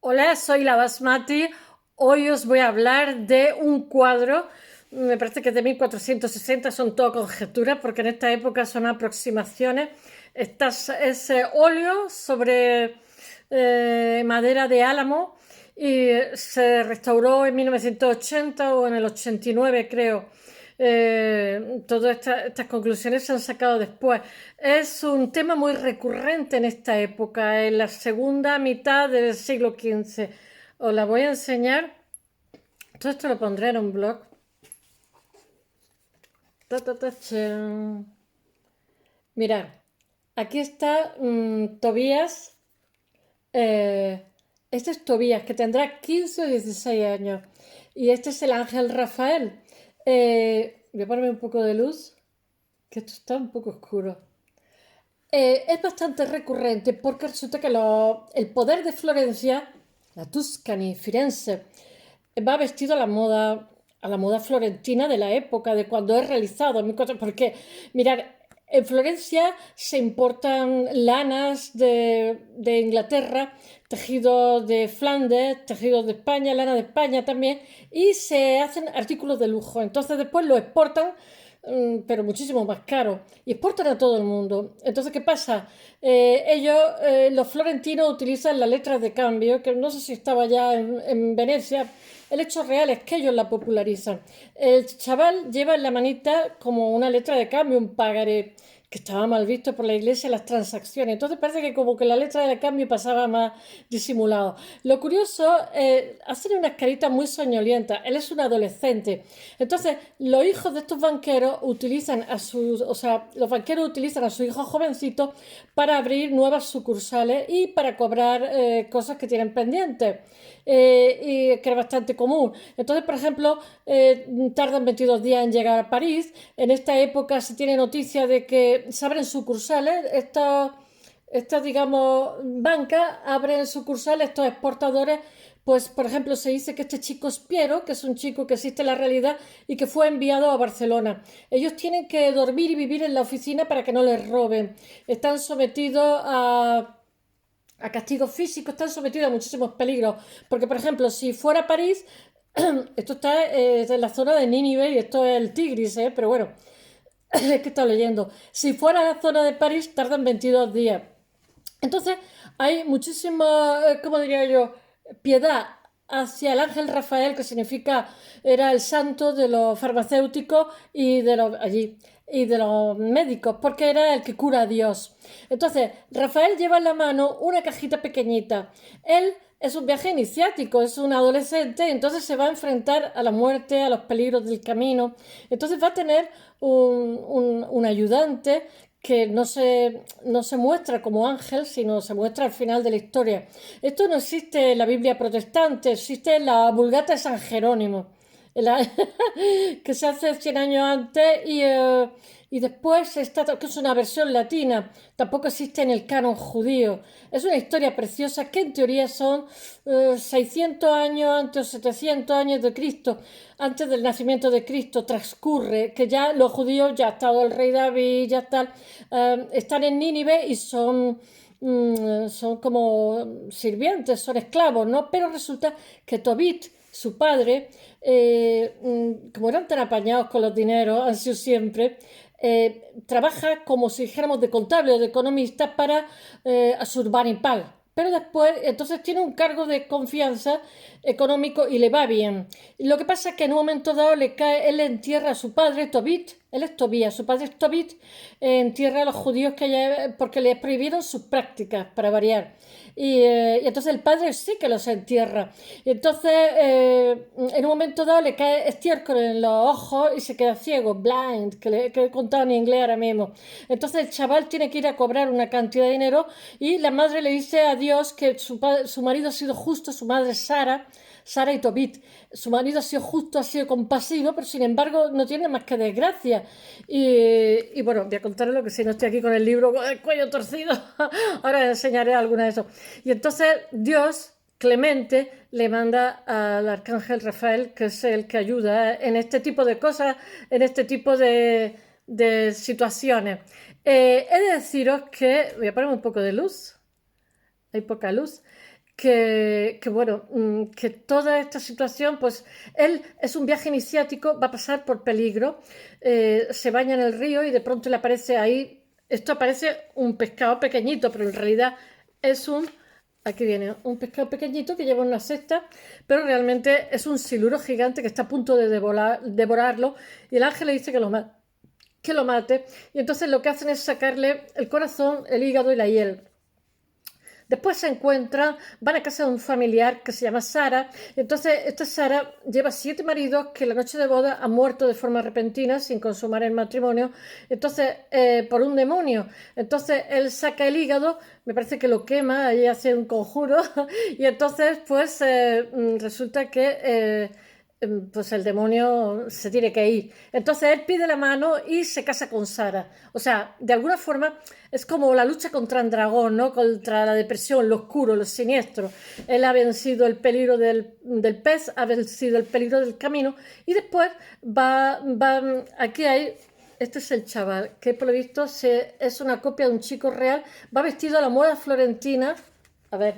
Hola, soy la Basmati. Hoy os voy a hablar de un cuadro, me parece que es de 1460, son todo conjeturas, porque en esta época son aproximaciones. Es óleo sobre madera de álamo y se restauró en 1980 o en el 89, creo. Todas estas conclusiones se han sacado después. Es un tema muy recurrente en esta época, en la segunda mitad del siglo XV. Os la voy a enseñar. Todo esto lo pondré en un blog. Ta, ta, ta, chan. Mirad, aquí está Tobías. eh, este es Tobías, que tendrá 15 o 16 años. Y este es el ángel Rafael. Voy a ponerme un poco de luz, que esto está un poco oscuro. Es bastante recurrente porque resulta que el poder de Florencia, la Tuscany, Firenze, va vestido a la moda florentina de la época, de cuando es realizado. Porque, mirad, en Florencia se importan lanas de Inglaterra, tejidos de Flandes, tejidos de España, lana de España también, y se hacen artículos de lujo. Entonces después lo exportan, pero muchísimo más caro, y exportan a todo el mundo. Entonces, ¿qué pasa? Los florentinos, utilizan las letras de cambio, que no sé si estaba ya en Venecia. El hecho real es que ellos la popularizan. El chaval lleva en la manita como una letra de cambio, un pagaré, que estaba mal visto por la iglesia, las transacciones. Entonces parece que como que la letra de cambio pasaba más disimulado. Lo curioso, hacen unas caritas muy soñolientas. Él es un adolescente. Entonces, los hijos de estos banqueros los banqueros utilizan a sus hijos jovencitos para abrir nuevas sucursales y para cobrar cosas que tienen pendientes. Y que es bastante común. Entonces, por ejemplo, tardan 22 días en llegar a París. En esta época se tiene noticia de que se abren sucursales. Estas, digamos, bancas abren sucursales, estos exportadores. Pues, por ejemplo, se dice que este chico es Piero, que es un chico que existe en la realidad y que fue enviado a Barcelona. Ellos tienen que dormir y vivir en la oficina para que no les roben. Están sometidos a castigos físicos, están sometidos a muchísimos peligros. Porque, por ejemplo, si fuera París, esto está en la zona de Nínive y esto es el Tigris, pero bueno, es que he estado leyendo. Si fuera la zona de París, tardan 22 días. Entonces, hay muchísima, ¿cómo diría yo?, piedad hacia el ángel Rafael, que significa, era el santo de los farmacéuticos y de los allí y de los médicos, porque era el que cura a Dios. Entonces, Rafael lleva en la mano una cajita pequeñita. Él es un viaje iniciático, es un adolescente, entonces se va a enfrentar a la muerte, a los peligros del camino. Entonces va a tener un ayudante que no se muestra como ángel, sino se muestra al final de la historia. Esto no existe en la Biblia protestante, existe en la Vulgata de San Jerónimo, la, que se hace 100 años antes y después está, que es una versión latina, tampoco existe en el canon judío. Es una historia preciosa que en teoría son 600 años antes o 700 años de Cristo, antes del nacimiento de Cristo, transcurre, que ya los judíos, ya ha estado el rey David, ya están en Nínive y son como sirvientes, son esclavos, ¿no? Pero resulta que Tobit, su padre, como eran tan apañados con los dineros, han sido siempre, trabaja como si dijéramos de contable o de economista para Asurbanipal. Pero después, entonces tiene un cargo de confianza económico y le va bien. Lo que pasa es que en un momento dado él entierra a su padre, Tobit, él es Tobías, su padre es Tobit, entierra a los judíos porque les prohibieron sus prácticas, para variar. Y entonces el padre sí que los entierra. Y entonces, en un momento dado, le cae estiércol en los ojos y se queda ciego, blind, que he contado en inglés ahora mismo. Entonces el chaval tiene que ir a cobrar una cantidad de dinero y la madre le dice a Dios que su marido ha sido justo, su madre Sara y Tobit. Su marido ha sido justo, ha sido compasivo, pero sin embargo no tiene más que desgracia. Y bueno, voy a contaros lo que si no estoy aquí con el libro con el cuello torcido. Ahora enseñaré alguna de eso. Y entonces Dios, clemente, le manda al arcángel Rafael, que es el que ayuda en este tipo de cosas, en este tipo de situaciones. He de deciros que, voy a poner un poco de luz, hay poca luz, bueno, que toda esta situación, pues él es un viaje iniciático, va a pasar por peligro, se baña en el río y de pronto le aparece ahí, esto parece un pescado pequeñito, pero en realidad es aquí viene, un pescado pequeñito que lleva una cesta, pero realmente es un siluro gigante que está a punto de devorarlo y el ángel le dice que lo mate y entonces lo que hacen es sacarle el corazón, el hígado y la hiel. Después se encuentran, van a casa de un familiar que se llama Sara. Entonces, esta Sara lleva 7 maridos que la noche de boda han muerto de forma repentina, sin consumar el matrimonio. Entonces, por un demonio. Entonces, él saca el hígado, me parece que lo quema, ahí hace un conjuro. Y entonces, pues, resulta que pues el demonio se tiene que ir. Entonces él pide la mano y se casa con Sara. O sea, de alguna forma es como la lucha contra el dragón, ¿no? Contra la depresión, lo oscuro, lo siniestro. Él ha vencido el peligro del pez, ha vencido el peligro del camino y después aquí hay... Este es el chaval, que por lo visto es una copia de un chico real. Va vestido a la moda florentina. A ver,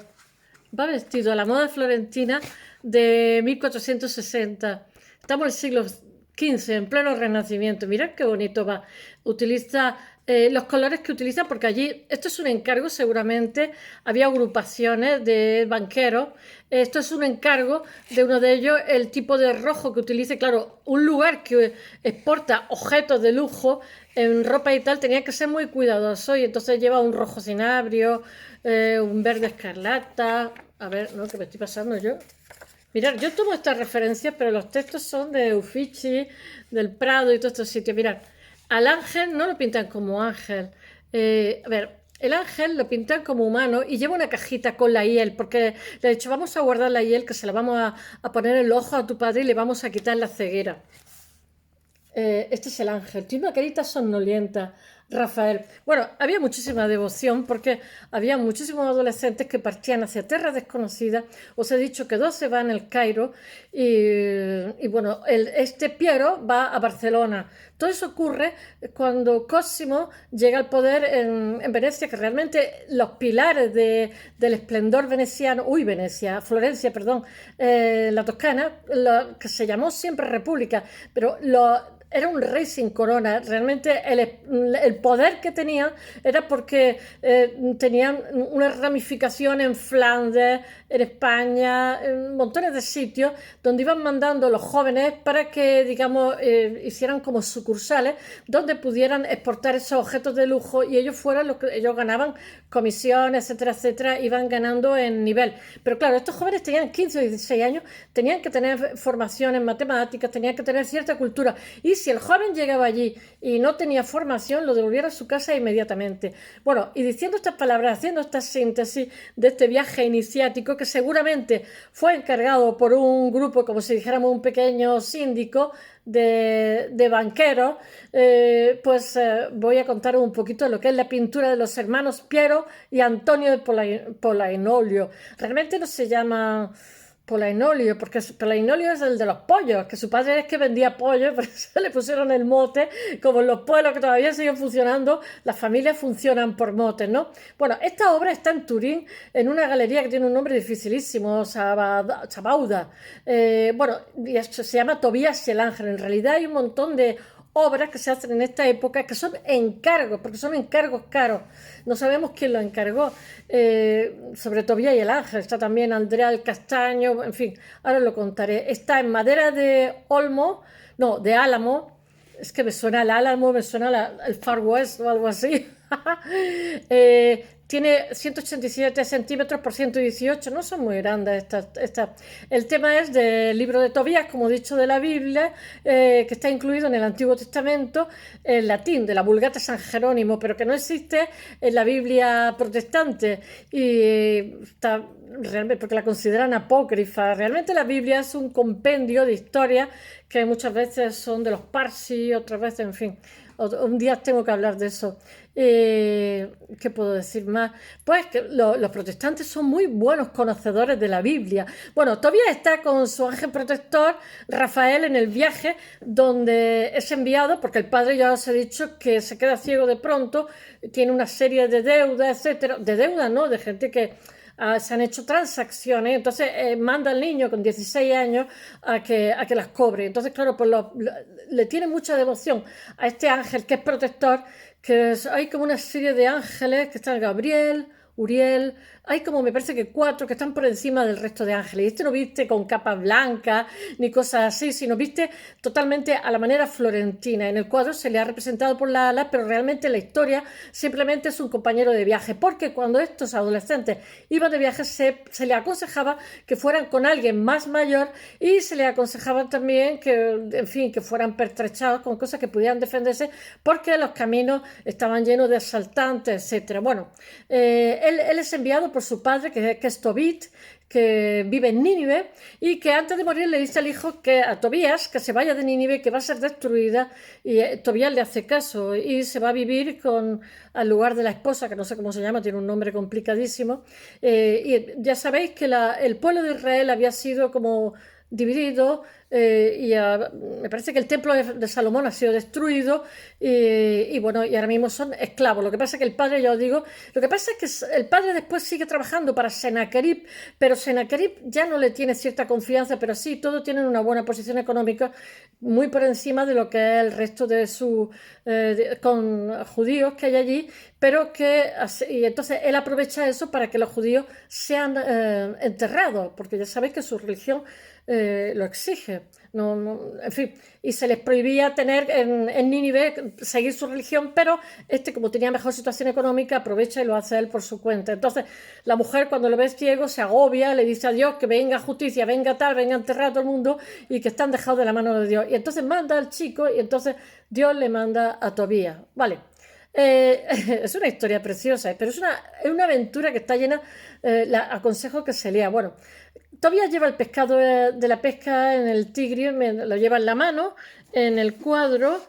va vestido a la moda florentina de 1460. Estamos en el siglo XV, en pleno Renacimiento. Mirad qué bonito va. Utiliza los colores que utiliza, porque allí, esto es un encargo seguramente, había agrupaciones de banqueros. Esto es un encargo de uno de ellos, el tipo de rojo que utilice. Claro, un lugar que exporta objetos de lujo en ropa y tal tenía que ser muy cuidadoso y entonces lleva un rojo cinabrio, un verde escarlata. A ver, ¿no? ¿Qué me estoy pasando yo? Mirad, yo tomo estas referencias, pero los textos son de Uffizi, del Prado y todos estos sitios. Mirad, al ángel no lo pintan como ángel. A ver, el ángel lo pintan como humano y lleva una cajita con la hiel, porque le he dicho, vamos a guardar la hiel, que se la vamos a poner en el ojo a tu padre y le vamos a quitar la ceguera. Este es el ángel, tiene una carita somnolienta, Rafael. Bueno, había muchísima devoción porque había muchísimos adolescentes que partían hacia tierras desconocidas. Os he dicho que 2 se van al Cairo y bueno, este Piero va a Barcelona. Todo eso ocurre cuando Cosimo llega al poder en Venecia, que realmente los pilares del esplendor veneciano, Florencia, perdón, la Toscana, que se llamó siempre República, pero era un rey sin corona. Realmente el poder que tenía era porque tenían una ramificación en Flandes, en España, en montones de sitios donde iban mandando los jóvenes para que, digamos, hicieran como sucursales donde pudieran exportar esos objetos de lujo y ellos fueran los que ellos ganaban comisiones, etcétera, etcétera, iban ganando en nivel. Pero claro, estos jóvenes tenían 15 o 16 años, tenían que tener formación en matemáticas, tenían que tener cierta cultura y si el joven llegaba allí y no tenía formación, lo devolviera a su casa inmediatamente. Bueno, y diciendo estas palabras, haciendo esta síntesis de este viaje iniciático que seguramente fue encargado por un grupo, como si dijéramos un pequeño síndico de banqueros, voy a contar un poquito de lo que es la pintura de los hermanos Piero y Antonio de Polainolio. Realmente no se llama Polainolio, porque Polainolio es el de los pollos, que su padre es que vendía pollos, pero se le pusieron el mote, como en los pueblos que todavía siguen funcionando, las familias funcionan por motes, ¿no? Bueno, esta obra está en Turín, en una galería que tiene un nombre dificilísimo, Sabauda. Bueno, se llama Tobías y el Ángel. En realidad hay un montón de obras que se hacen en esta época que son encargos, porque son encargos caros. No sabemos quién lo encargó. Sobre Tobías y el Ángel. Está también Andrea el Castaño, en fin, ahora lo contaré. Está en madera de olmo, no, de álamo. Es que me suena el álamo, me suena el Far West o algo así. Tiene 187 centímetros por 118, no son muy grandes estas. El tema es del libro de Tobías, como he dicho, de la Biblia, que está incluido en el Antiguo Testamento, en latín, de la Vulgata San Jerónimo, pero que no existe en la Biblia protestante y está realmente porque la consideran apócrifa. Realmente la Biblia es un compendio de historias que muchas veces son de los parsi, otras veces, en fin. Un día tengo que hablar de eso. ¿Qué puedo decir más? Pues que los protestantes son muy buenos conocedores de la Biblia. Bueno, todavía está con su ángel protector, Rafael, en el viaje donde es enviado, porque el padre ya os he dicho que se queda ciego de pronto, tiene una serie de deudas, etcétera. De deudas, ¿no? De gente que se han hecho transacciones, entonces manda al niño con 16 años a que las cobre. Entonces, claro, pues le tiene mucha devoción a este ángel que es protector, hay como una serie de ángeles que están Gabriel, Uriel, hay como me parece que 4 que están por encima del resto de ángeles. Y este no viste con capas blancas ni cosas así, sino viste totalmente a la manera florentina. En el cuadro se le ha representado por las alas, pero realmente la historia simplemente es un compañero de viaje, porque cuando estos adolescentes iban de viaje se le aconsejaba que fueran con alguien más mayor y se le aconsejaba también que, en fin, que fueran pertrechados con cosas que pudieran defenderse porque los caminos estaban llenos de asaltantes, etc. Bueno, él es enviado por su padre, que es Tobit, que vive en Nínive, y que antes de morir le dice al hijo a Tobías que se vaya de Nínive, que va a ser destruida, y Tobías le hace caso y se va a vivir al lugar de la esposa, que no sé cómo se llama, tiene un nombre complicadísimo. Y ya sabéis que el pueblo de Israel había sido como dividido, me parece que el templo de Salomón ha sido destruido, y bueno, y ahora mismo son esclavos. Lo que pasa es que el padre, ya os digo, lo que pasa es que el padre después sigue trabajando para Sennacherib, pero Sennacherib ya no le tiene cierta confianza, pero sí, todos tienen una buena posición económica, muy por encima de lo que es el resto de sus con judíos que hay allí, y entonces él aprovecha eso para que los judíos sean enterrados, porque ya sabéis que su religión lo exige. En fin, y se les prohibía tener en Nínive, seguir su religión, pero como tenía mejor situación económica, aprovecha y lo hace él por su cuenta. Entonces la mujer, cuando lo ve ciego, se agobia, le dice a Dios que venga justicia, venga tal, venga a enterrar a todo el mundo, y que están dejados de la mano de Dios. Y entonces manda al chico, y entonces Dios le manda a Tobías. Vale. Es una historia preciosa, pero es una aventura que está llena, aconsejo que se lea. Bueno, Tobías lleva el pescado de la pesca en el Tigris, lo lleva en la mano. En el cuadro,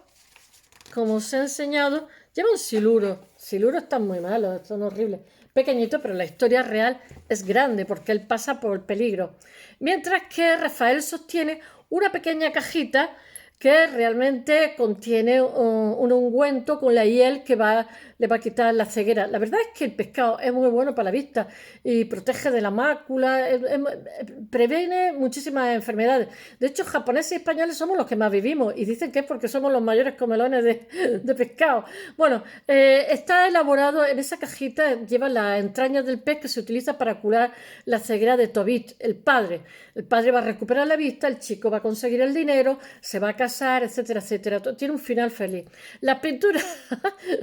como os he enseñado, lleva un siluro. Siluros están muy malos, son horribles. Pequeñito, pero la historia real es grande porque él pasa por el peligro. Mientras que Rafael sostiene una pequeña cajita que realmente contiene un ungüento con la hiel que le va a quitar la ceguera. La verdad es que el pescado es muy bueno para la vista y protege de la mácula, previene muchísimas enfermedades. De hecho, japoneses y españoles somos los que más vivimos, y dicen que es porque somos los mayores comelones de pescado. Bueno, está elaborado en esa cajita, lleva las entrañas del pez que se utiliza para curar la ceguera de Tobit, el padre. El padre va a recuperar la vista, el chico va a conseguir el dinero, se va a casar, etcétera, etcétera. Tiene un final feliz. La pintura,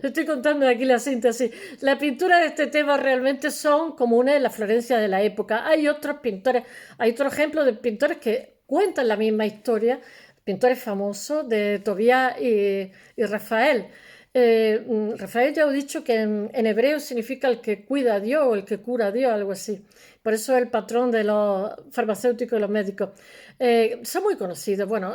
estoy contando aquí la síntesis, la pintura de este tema realmente son comunes en la Florencia de la época. Hay otros pintores, hay otro ejemplo de pintores que cuentan la misma historia, pintores famosos de Tobías y Rafael. Rafael, ya os he dicho que en hebreo significa el que cuida a Dios o el que cura a Dios, algo así. Por eso es el patrón de los farmacéuticos y los médicos. Son muy conocidos. Bueno,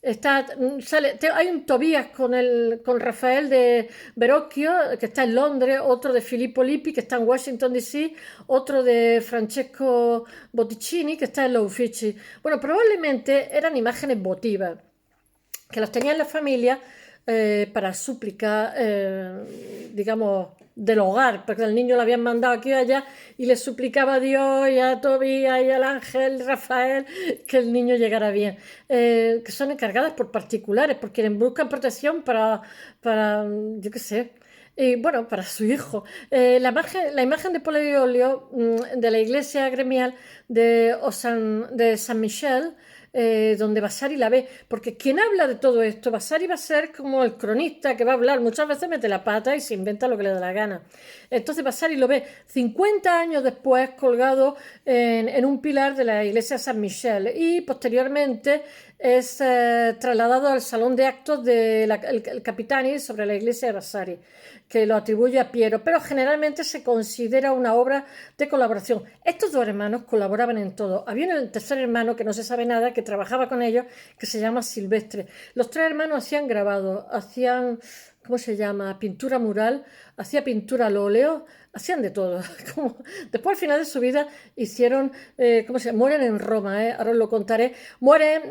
hay un Tobías con Rafael de Verrocchio, que está en Londres, otro de Filippo Lippi, que está en Washington DC, otro de Francesco Botticini, que está en Los Uffizi. Bueno, probablemente eran imágenes votivas, que las tenía en la familia para súplica, digamos, del hogar, porque el niño lo habían mandado aquí y allá, y le suplicaba a Dios y a Tobías y al ángel Rafael que el niño llegara bien. Que son encargadas por particulares, por quienes buscan protección para yo qué sé, y bueno, para su hijo. La imagen de Polio de la iglesia gremial de San Michel, donde Vasari la ve, porque quien habla de todo esto, Vasari va a ser como el cronista que va a hablar, muchas veces mete la pata y se inventa lo que le da la gana. Entonces Vasari lo ve 50 años después colgado en un pilar de la iglesia San Michel, y posteriormente es trasladado al salón de actos del Capitani sobre la iglesia de Vasari, que lo atribuye a Piero, pero generalmente se considera una obra de colaboración. Estos dos hermanos colaboraban en todo. Había un tercer hermano que no se sabe nada, que trabajaba con ellos, que se llama Silvestre. Los tres hermanos hacían grabados, hacían, ¿cómo se llama?, pintura mural, hacía pintura al óleo, hacían de todo. Después, al final de su vida, hicieron, mueren en Roma, ahora os lo contaré. Mueren,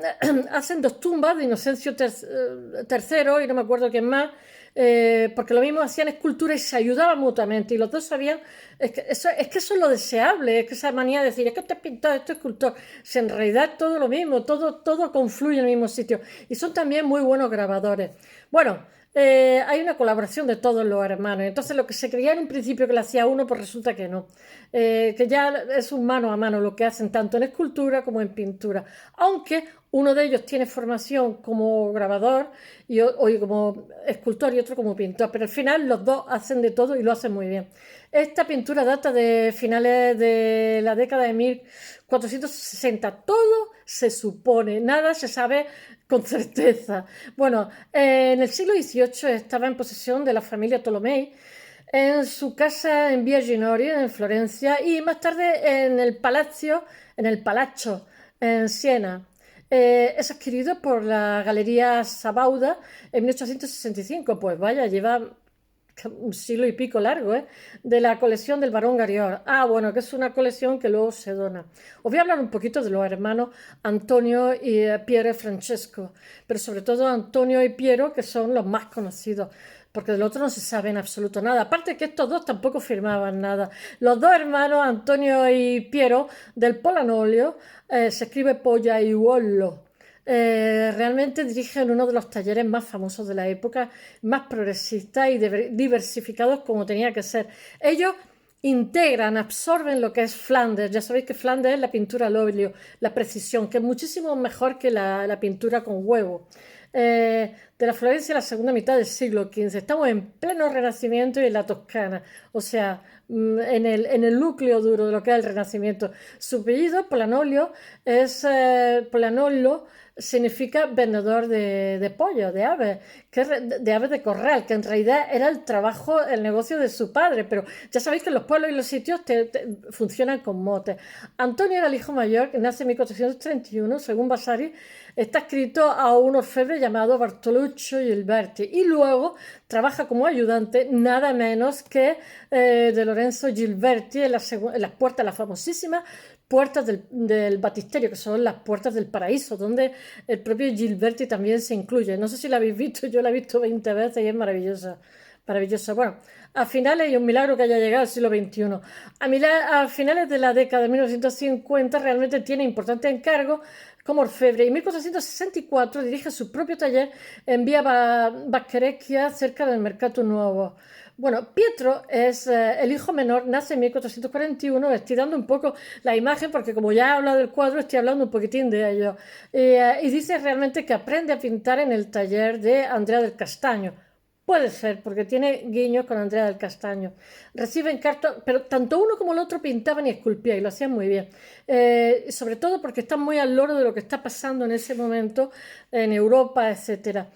hacen 2 tumbas de Inocencio III y no me acuerdo quién más. porque lo mismo hacían escultura y se ayudaban mutuamente, y los dos sabían, es que eso es lo deseable, es que esa manía de decir, es que este es pintor, este es escultor, si en realidad todo lo mismo, todo confluye en el mismo sitio, y son también muy buenos grabadores. Bueno, hay una colaboración de todos los hermanos. Entonces, lo que se creía en un principio que lo hacía uno, pues resulta que no. Que ya es un mano a mano lo que hacen tanto en escultura como en pintura. Aunque uno de ellos tiene formación como grabador y como escultor y otro como pintor. Pero al final los dos hacen de todo y lo hacen muy bien. Esta pintura data de finales de la década de 1460. Todo se supone, nada se sabe con certeza. Bueno, en el siglo XVIII estaba en posesión de la familia Tolomei en su casa en Via Ginoria, en Florencia, y más tarde en el Palazzo, en Siena. Es adquirido por la Galería Sabauda en 1865. Pues vaya, lleva un siglo y pico largo, ¿eh? De la colección del Barón Gariol. Ah, bueno, que es una colección que luego se dona. Os voy a hablar un poquito de los hermanos Antonio y Piero y Francesco, pero sobre todo Antonio y Piero, que son los más conocidos, porque del otro no se sabe en absoluto nada. Aparte que estos dos tampoco firmaban nada. Los dos hermanos, Antonio y Piero, del Polanolio, se escribe Pollaiuolo. Realmente dirigen uno de los talleres más famosos de la época, más progresistas y diversificados como tenía que ser. Ellos integran, absorben lo que es Flanders. Ya sabéis que Flanders es la pintura al óleo, la precisión, que es muchísimo mejor que la pintura con huevo. De la Florencia, la segunda mitad del siglo XV. Estamos en pleno Renacimiento y en la Toscana, o sea, en el núcleo duro de lo que es el Renacimiento. Su apellido, Polanolio, Polanolo significa vendedor de pollo, de aves, de aves de corral, que en realidad era el trabajo, el negocio de su padre, pero ya sabéis que los pueblos y los sitios funcionan con motes. Antonio era el hijo mayor, que nace en 1431, según Vasari, está escrito a un orfebre llamado Bartoluccio Gilberti, y luego trabaja como ayudante nada menos que de Lorenzo Gilberti en las puertas, las famosísimas puertas del Batisterio, que son las puertas del paraíso, donde el propio Gilberti también se incluye. No sé si la habéis visto, yo la he visto 20 veces y es maravillosa. Maravillosa. Bueno, a finales, y un milagro que haya llegado al siglo XXI, a finales de la década de 1950 realmente tiene importantes encargos como orfebre, y en 1464 dirige su propio taller en Vía Vaccherecchia, cerca del Mercato Nuovo. Bueno, Pietro es el hijo menor, nace en 1441, estoy dando un poco la imagen porque como ya he hablado del cuadro, estoy hablando un poquitín de ello. Y dice realmente que aprende a pintar en el taller de Andrea del Castaño. Puede ser, porque tiene guiños con Andrea del Castaño. Reciben cartas, pero tanto uno como el otro pintaban y esculpían y lo hacían muy bien. Sobre todo porque están muy al loro de lo que está pasando en ese momento en Europa, etc.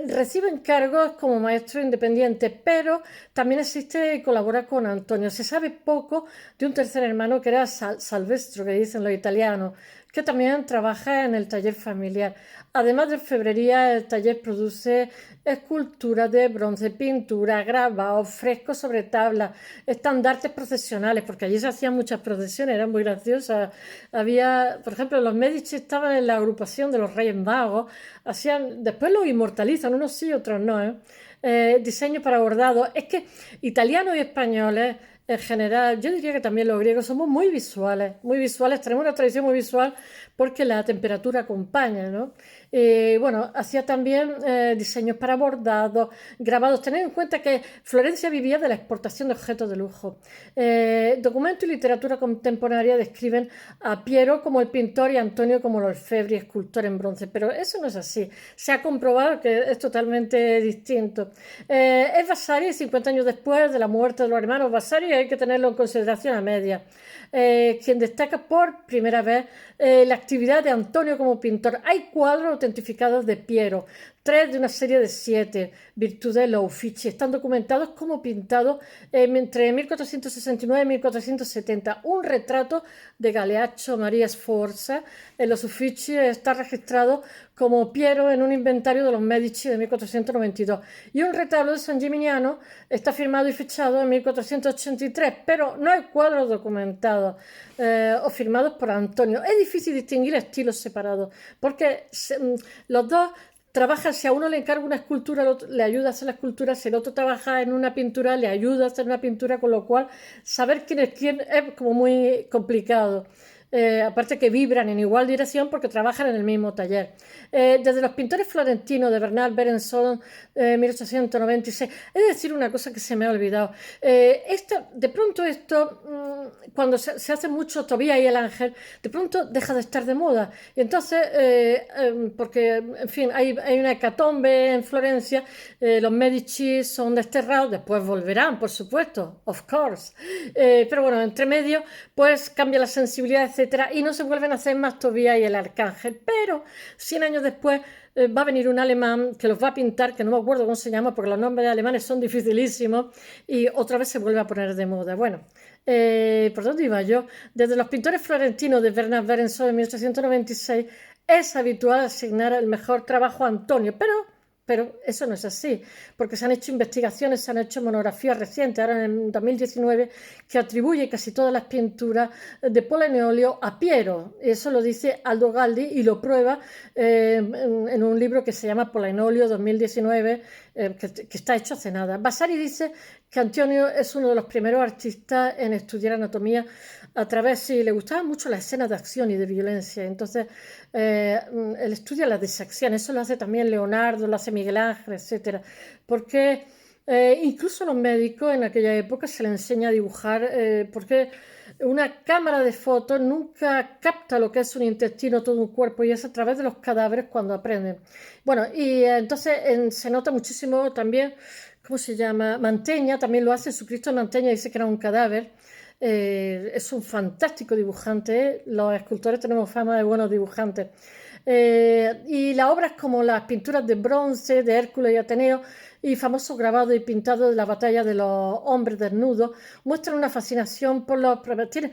Reciben cargos como maestro independiente, pero también existe y colabora con Antonio. Se sabe poco de un tercer hermano que era Salvestro, que dicen los italianos, que también trabaja en el taller familiar. Además de orfebrería, el taller produce esculturas de bronce, pintura, grabados, frescos sobre tabla, estandartes procesionales, porque allí se hacían muchas procesiones, eran muy graciosas. Había, por ejemplo, los Medici estaban en la agrupación de los Reyes Magos, después los inmortalizan, unos sí, otros no, diseños para bordados. Es que italianos y españoles en general, yo diría que también los griegos somos muy visuales, tenemos una tradición muy visual porque la temperatura acompaña, ¿no? Bueno, hacía también diseños para bordados, grabados. Tened en cuenta que Florencia vivía de la exportación de objetos de lujo. Documento y literatura contemporánea describen a Piero como el pintor y a Antonio como el orfebre y escultor en bronce, pero eso no es así. Se ha comprobado que es totalmente distinto. Es Vasari, 50 años después de la muerte de los hermanos Vasari, hay que tenerlo en consideración a media. Quien destaca por primera vez la actividad de Antonio como pintor. Hay cuadros autentificados de Piero, 3 de una serie de 7, Virtudello Uffizi, están documentados como pintados entre 1469 y 1470. Un retrato de Galeaccio Maria Sforza en los Uffizi está registrado como Piero en un inventario de los Medici de 1492. Y un retablo de San Gimignano está firmado y fechado en 1483, pero no hay cuadros documentados o firmados por Antonio. Es difícil distinguir estilos separados, porque los dos trabaja, si a uno le encarga una escultura, le ayuda a hacer la escultura, si el otro trabaja en una pintura, le ayuda a hacer una pintura, con lo cual saber quién es quién es como muy complicado. Aparte que vibran en igual dirección porque trabajan en el mismo taller. Desde los pintores florentinos de Bernard Berenson, 1896, he de decir una cosa que se me ha olvidado. De pronto esto, cuando se hace mucho Tobías y el Ángel, de pronto deja de estar de moda. Y entonces, porque, en fin, hay una hecatombe en Florencia, los Medici son desterrados, después volverán, por supuesto, of course. Pero bueno, entre medio, pues cambia la sensibilidad, etcétera, y no se vuelven a hacer más Tobías y el Arcángel. Pero 100 años después va a venir un alemán que los va a pintar, que no me acuerdo cómo se llama, porque los nombres alemanes son dificilísimos, y otra vez se vuelve a poner de moda. Bueno, ¿por dónde iba yo? Desde los pintores florentinos de Bernard Berenson en 1896 es habitual asignar el mejor trabajo a Antonio, pero eso no es así, porque se han hecho investigaciones, se han hecho monografías recientes, ahora en 2019, que atribuye casi todas las pinturas de Polenolio a Piero. Eso lo dice Aldo Galdi y lo prueba en un libro que se llama Polenolio 2019, que está hecho hace nada. Vasari dice que Antonio es uno de los primeros artistas en estudiar anatomía a través, sí, le gustaban mucho las escenas de acción y de violencia, entonces él estudia la disección, eso lo hace también Leonardo, lo hace Miguel Ángel, etcétera, porque incluso a los médicos en aquella época se les enseña a dibujar, porque una cámara de fotos nunca capta lo que es un intestino, todo un cuerpo, y es a través de los cadáveres cuando aprenden. Bueno, y entonces se nota muchísimo también, ¿cómo se llama? Manteña también lo hace, su Cristo Manteña dice que era un cadáver. Es un fantástico dibujante, los escultores tenemos fama de buenos dibujantes. Y las obras como las pinturas de bronce de Hércules y Ateneo y famosos grabados y pintados de la batalla de los hombres desnudos muestran una fascinación por los... Tiene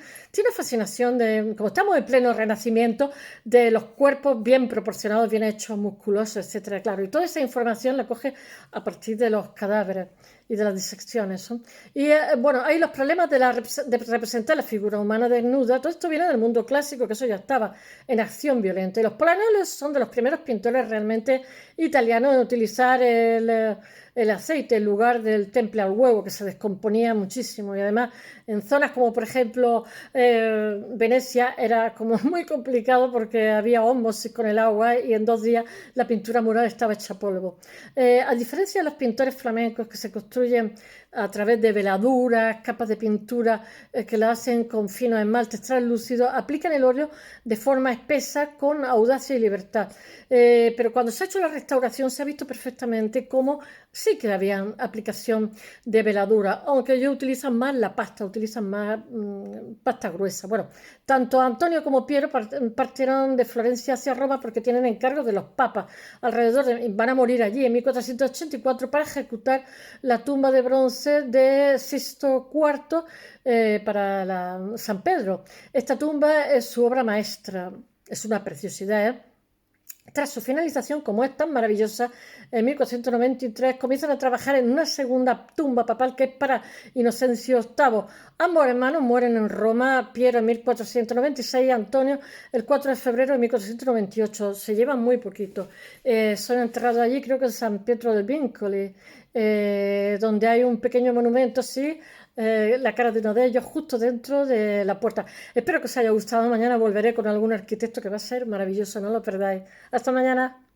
fascinación de, como estamos en pleno renacimiento, de los cuerpos bien proporcionados, bien hechos, musculosos, etcétera. Claro, y toda esa información la coge a partir de los cadáveres y de las disecciones. ¿No? Y bueno, hay los problemas de representar la figura humana desnuda. Todo esto viene del mundo clásico, que eso ya estaba en acción violenta. Y los Polanolos son de los primeros pintores realmente italianos en utilizar el aceite en lugar del temple al huevo, que se descomponía muchísimo. Y además, en zonas como, por ejemplo, Venecia, era como muy complicado porque había ósmosis con el agua y en 2 días la pintura mural estaba hecha polvo. A diferencia de los pintores flamencos que se construyen a través de veladuras, capas de pintura que la hacen con finos esmaltes translúcidos, aplican el óleo de forma espesa con audacia y libertad. Pero cuando se ha hecho la restauración se ha visto perfectamente cómo sí que había aplicación de veladura, aunque ellos utilizan más la pasta, utilizan más pasta gruesa. Bueno, tanto Antonio como Piero partieron de Florencia hacia Roma porque tienen encargo de los papas. Van a morir allí en 1484 para ejecutar la tumba de bronce de Sixto IV para San Pedro. Esta tumba es su obra maestra, es una preciosidad, ¿eh? Tras su finalización, como es tan maravillosa, en 1493 comienzan a trabajar en una segunda tumba papal que es para Inocencio VIII. Ambos hermanos mueren en Roma, Piero en 1496 y Antonio el 4 de febrero de 1498. Se llevan muy poquito. Son enterrados allí, creo que en San Pietro del Vincoli, donde hay un pequeño monumento, sí, la cara de uno de ellos justo dentro de la puerta. Espero que os haya gustado. Mañana volveré con algún arquitecto que va a ser maravilloso, no lo perdáis. Hasta mañana.